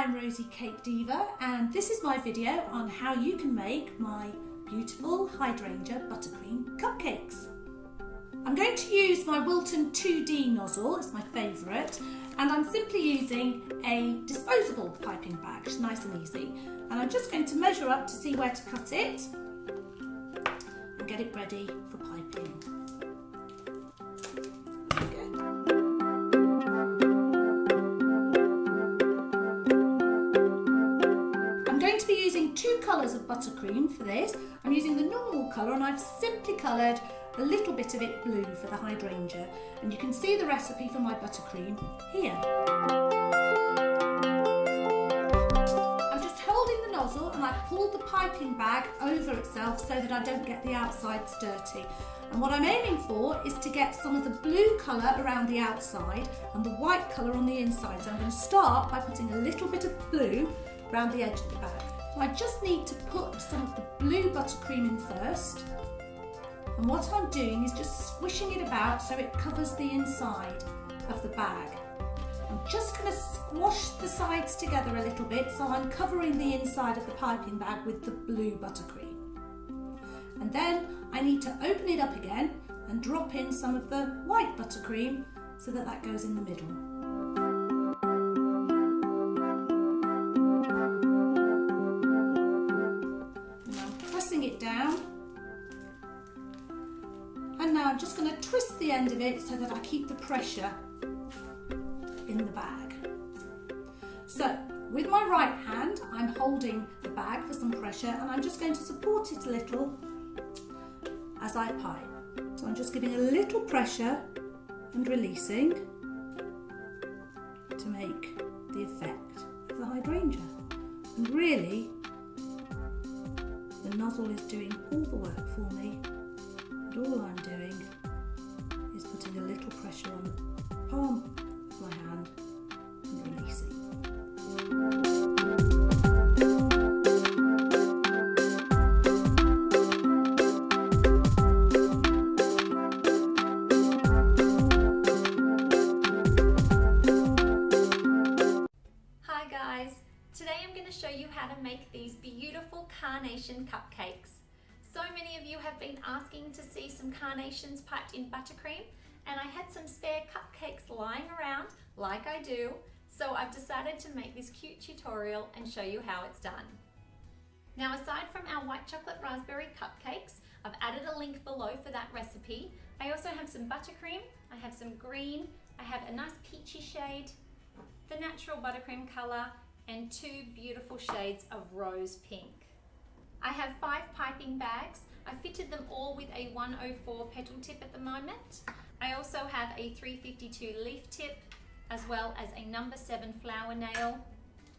I'm Rosie Cake Diva, and this is my video on how you can make my beautiful hydrangea buttercream cupcakes. I'm going to use my Wilton 2D nozzle, it's my favourite, and I'm simply using a disposable piping bag, it's nice and easy. And I'm just going to measure up to see where to cut it and get it ready for piping. Two colours of buttercream for this. I'm using the normal colour and I've simply coloured a little bit of it blue for the hydrangea, and you can see the recipe for my buttercream here. I'm just holding the nozzle and I've pulled the piping bag over itself so that I don't get the outsides dirty. And what I'm aiming for is to get some of the blue colour around the outside and the white colour on the inside. So I'm going to start by putting a little bit of blue around the edge of the bag. So I just need to put some of the blue buttercream in first, and what I'm doing is just swishing it about so it covers the inside of the bag. I'm just going to squash the sides together a little bit so I'm covering the inside of the piping bag with the blue buttercream. And then I need to open it up again and drop in some of the white buttercream so that that goes in the middle. It down, and now I'm just going to twist the end of it so that I keep the pressure in the bag. So with my right hand I'm holding the bag for some pressure, and I'm just going to support it a little as I pipe. So I'm just giving a little pressure and releasing to make the effect of the hydrangea. And really, the nozzle is doing all the work for me, and all I'm doing is putting a little pressure on the palm of my hand and releasing. Hi guys! Today I'm going to show you how to make these beautiful carnation cupcakes. So many of you have been asking to see some carnations piped in buttercream, and I had some spare cupcakes lying around like I do, so I've decided to make this cute tutorial and show you how it's done. Now, aside from our white chocolate raspberry cupcakes, I've added a link below for that recipe. I also have some buttercream, I have some green, I have a nice peachy shade, the natural buttercream colour, and two beautiful shades of rose pink. I have 5 piping bags. I fitted them all with a 104 petal tip at the moment. I also have a 352 leaf tip, as well as a number 7 flower nail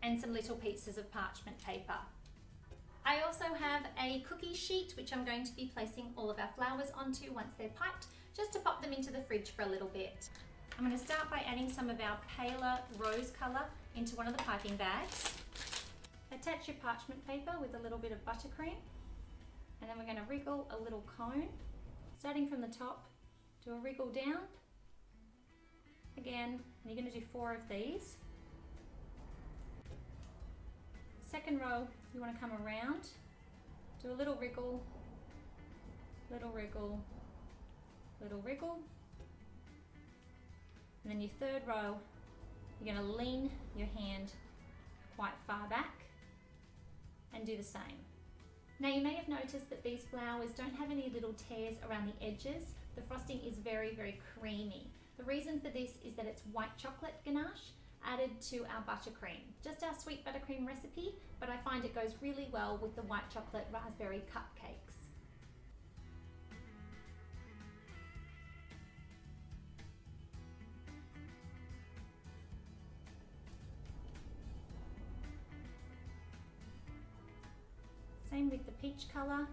and some little pieces of parchment paper. I also have a cookie sheet which I'm going to be placing all of our flowers onto once they're piped, just to pop them into the fridge for a little bit. I'm going to start by adding some of our paler rose colour into one of the piping bags. Attach your parchment paper with a little bit of buttercream, and then we're going to wriggle a little cone. Starting from the top, do a wriggle down. Again, and you're going to do 4 of these. Second row, you want to come around, do a little wriggle, little wriggle, little wriggle. And then your third row, you're going to lean your hand quite far back and do the same. Now, you may have noticed that these flowers don't have any little tears around the edges. The frosting is very, very creamy. The reason for this is that it's white chocolate ganache added to our buttercream. Just our sweet buttercream recipe, but I find it goes really well with the white chocolate raspberry cupcakes. Same with the peach colour.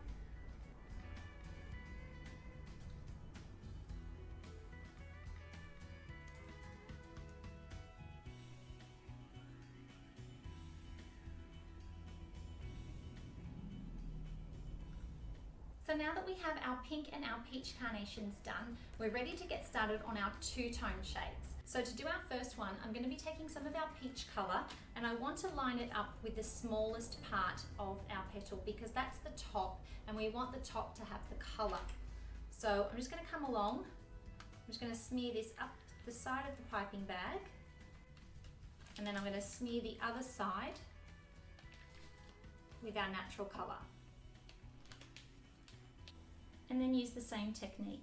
So now that we have our pink and our peach carnations done, we're ready to get started on our two-tone shades. So to do our first one, I'm going to be taking some of our peach colour and I want to line it up with the smallest part of our petal because that's the top and we want the top to have the colour. So I'm just going to come along, I'm just going to smear this up the side of the piping bag and then I'm going to smear the other side with our natural colour. And then use the same technique.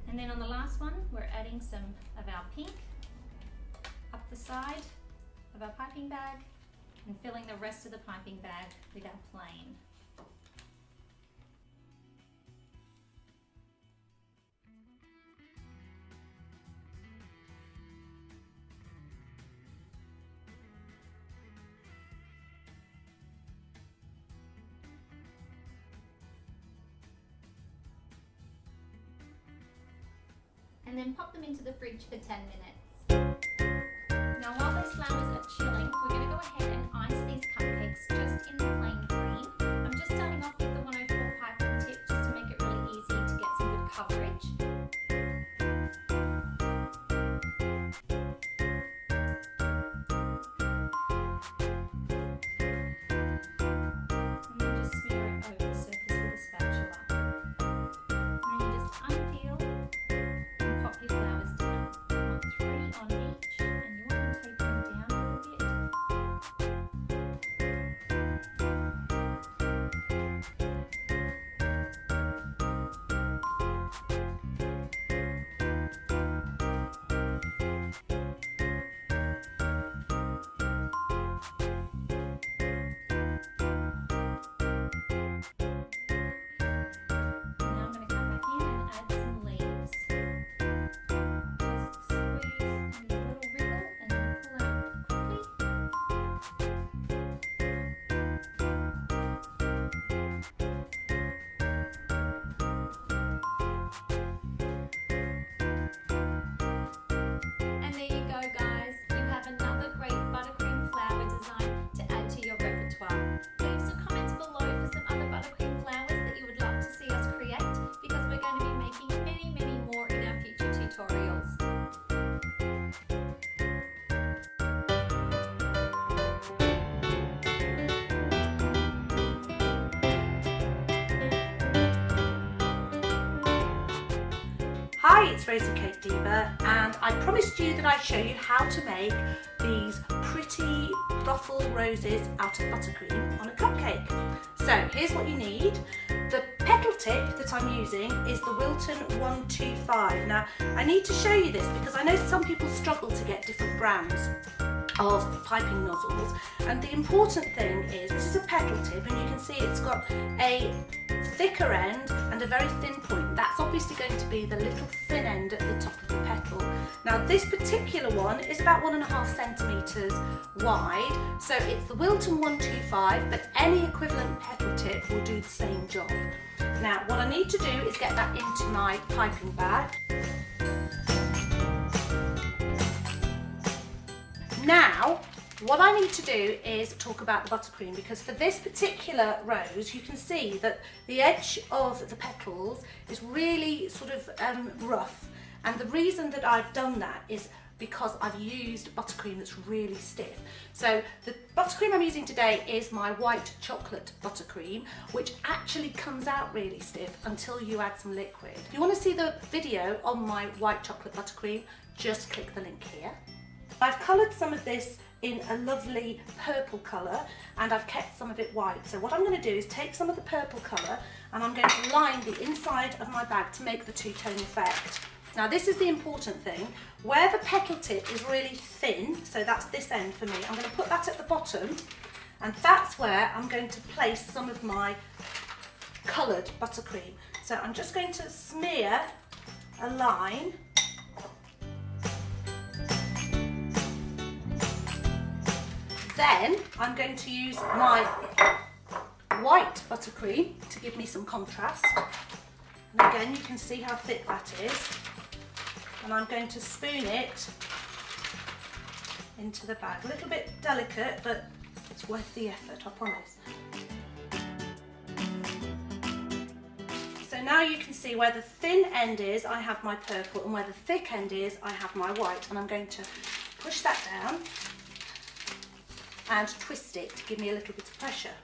And then on the last one, we're adding some of our pink up the side of our piping bag and filling the rest of the piping bag with our plain. And then pop them into the fridge for 10 minutes. Now while those flowers are chilling, we're going to go ahead and ice these cupcakes just in the plain green. I'm just starting off with the 104 piping tip just to make it really easy to get some good coverage. And then just smear it over the surface with a spatula. And then you just unpeel and pop your flowers down. You want 3 on each and you want them tapering down a little bit. Now I'm going to come back in and add some leaves. Just squeeze and a little wriggle and then pull out quickly. And there you go guys, you have another great buttercream flower design to add to your repertoire. Leave some comments below for some other buttercream flowers that you would love to see us create because we're going to be making many more in our future tutorials. Hi, it's Rosie Cake Diva, and I promised you that I'd show you how to make these pretty ruffle roses out of buttercream on a cupcake. So here's what you need. The petal tip that I'm using is the Wilton 125. Now I need to show you this because I know some people struggle to get different brands of piping nozzles, and the important thing is this is a petal tip and you can see it's got a thicker end and a very thin point. That's obviously going to be the little thin end at the top of the petal. Now this particular one is about 1.5 centimetres wide, so it's the Wilton 125, but any equivalent petal tip will do the same job. Now what I need to do is get that into my piping bag. Now, what I need to do is talk about the buttercream, because for this particular rose, you can see that the edge of the petals is really sort of rough. And the reason that I've done that is because I've used buttercream that's really stiff. So the buttercream I'm using today is my white chocolate buttercream, which actually comes out really stiff until you add some liquid. If you want to see the video on my white chocolate buttercream, just click the link here. I've coloured some of this in a lovely purple colour and I've kept some of it white. So what I'm going to do is take some of the purple colour and I'm going to line the inside of my bag to make the two-tone effect. Now this is the important thing. Where the petal tip is really thin, so that's this end for me, I'm going to put that at the bottom, and that's where I'm going to place some of my coloured buttercream. So I'm just going to smear a line . Then I'm going to use my white buttercream to give me some contrast. And again, you can see how thick that is. And I'm going to spoon it into the bag. A little bit delicate, but it's worth the effort, I promise. So now you can see where the thin end is, I have my purple, and where the thick end is, I have my white. And I'm going to push that down and twist it to give me a little bit of pressure.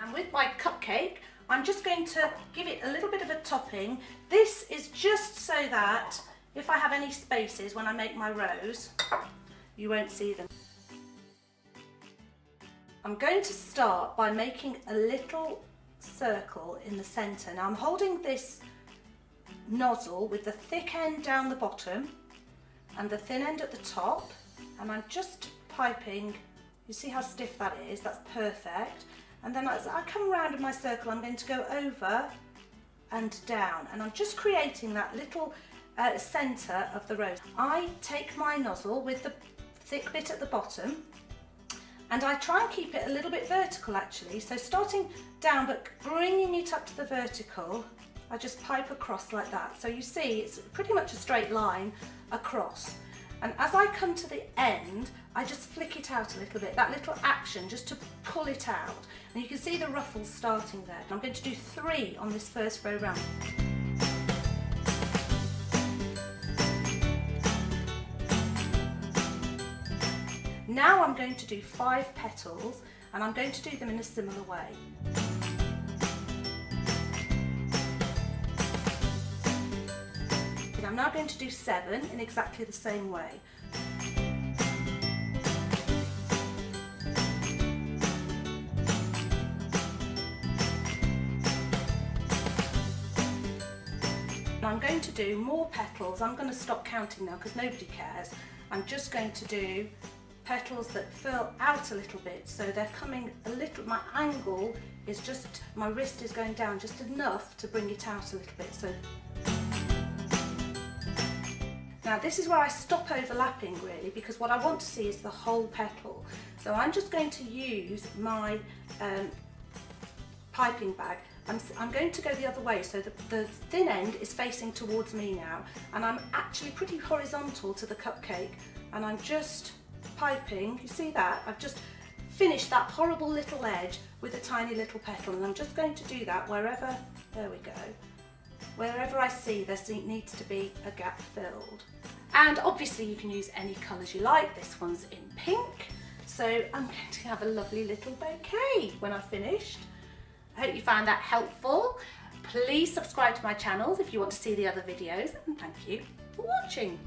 And with my cupcake, I'm just going to give it a little bit of a topping. This is just so that if I have any spaces when I make my rows, you won't see them. I'm going to start by making a little circle in the centre. Now I'm holding this nozzle with the thick end down the bottom and the thin end at the top, and I'm just piping. You see how stiff that is? That's perfect. And then as I come around with my circle, I'm going to go over and down, and I'm just creating that little centre of the rose. I take my nozzle with the thick bit at the bottom, and I try and keep it a little bit vertical actually, so starting down but bringing it up to the vertical, I just pipe across like that. So you see it's pretty much a straight line across. And as I come to the end, I just flick it out a little bit, that little action just to pull it out. And you can see the ruffles starting there. And I'm going to do 3 on this first row round. Now I'm going to do 5 petals, and I'm going to do them in a similar way. I'm now going to do 7 in exactly the same way. And I'm going to do more petals. I'm going to stop counting now because nobody cares. I'm just going to do petals that fill out a little bit, so they're coming a little, my angle is just, my wrist is going down just enough to bring it out a little bit. So now this is where I stop overlapping really, because what I want to see is the whole petal. So I'm just going to use my piping bag. I'm going to go the other way, so the thin end is facing towards me now, and I'm actually pretty horizontal to the cupcake, and I'm just piping. You see that? I've just finished that horrible little edge with a tiny little petal, and I'm just going to do that wherever, there we go, wherever I see there needs to be a gap filled. And obviously you can use any colours you like. This one's in pink, so I'm going to have a lovely little bouquet when I've finished. I hope you found that helpful. Please subscribe to my channel if you want to see the other videos, and thank you for watching.